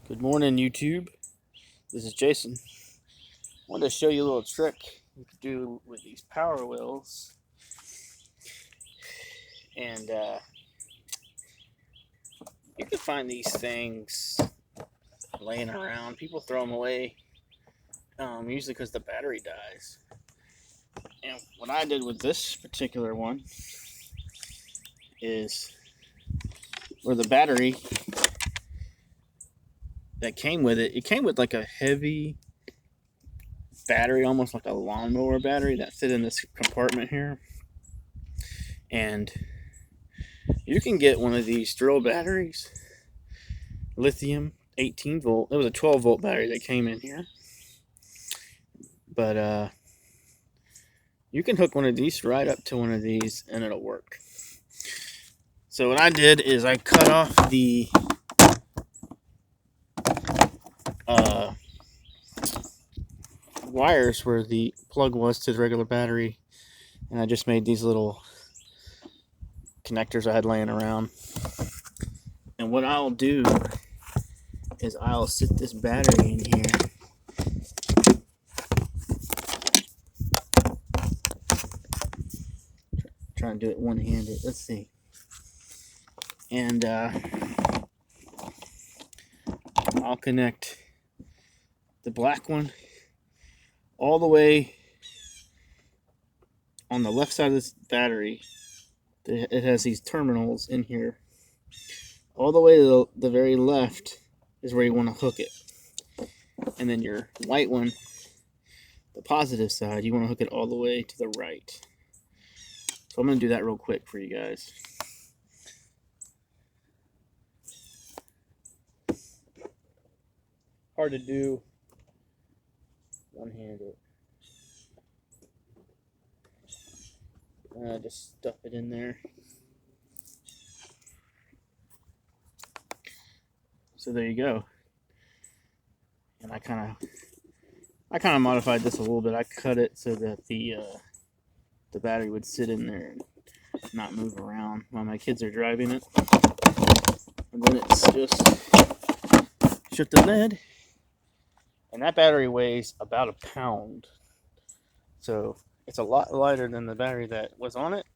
Good morning, YouTube. This is Jason. I wanted to show you a little trick you can do with these power wheels. And you can find these things laying around. People throw them away, usually because the battery dies. And what I did with this particular one is where the battery that came with it came with like a heavy battery, almost like a lawnmower battery that fit in this compartment here. And you can get one of these drill batteries, lithium 18 volt. It was a 12 volt battery that came in here. But you can hook one of these right up to one of these and it'll work. So what I did is I cut off the wires where the plug was to the regular battery, and I just made these little connectors I had laying around. And what I'll do is I'll sit this battery in here. Try and do it one-handed. Let's see. And I'll connect the black one all the way on the left side of this battery. It has these terminals in here. All the way to the very left is where you want to hook it. And then your white one, the positive side, you want to hook it all the way to the right. So I'm going to do that real quick for you guys. Hard to do one-handed. Just stuff it in there. So there you go. And I kind of modified this a little bit. I cut it so that the battery would sit in there and not move around while my kids are driving it. And then it's just shook the lid. And that battery weighs about a pound. So it's a lot lighter than the battery that was on it.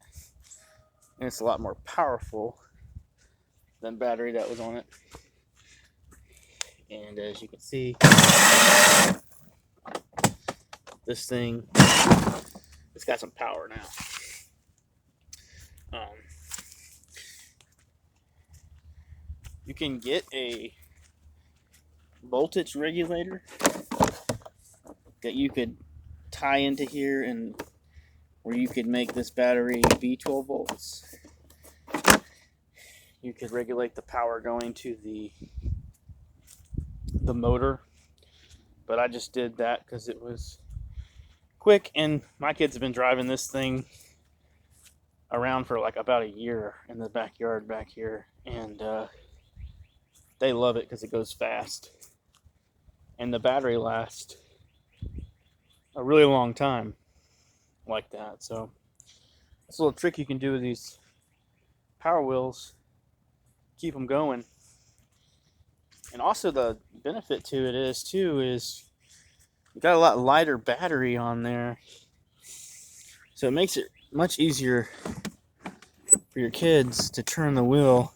And it's a lot more powerful than the battery that was on it. And as you can see, this thing, it's got some power now. You can get a voltage regulator that you could tie into here, and where you could make this battery be 12 volts. You could regulate the power going to the motor, but I just did that because it was quick, and my kids have been driving this thing around for like about a year in the backyard back here, and they love it because it goes fast and the battery lasts a really long time like that. So it's a little trick you can do with these power wheels, keep them going. And also the benefit to it is you got a lot lighter battery on there, so it makes it much easier for your kids to turn the wheel.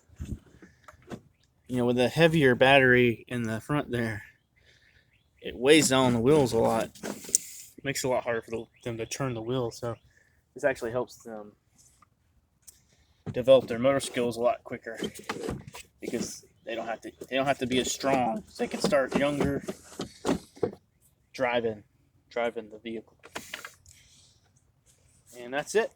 You know, with a heavier battery in the front there, it weighs down the wheels a lot. It makes it a lot harder for them to turn the wheel. So this actually helps them develop their motor skills a lot quicker, because they don't have to be as strong. So they can start younger driving the vehicle. And that's it.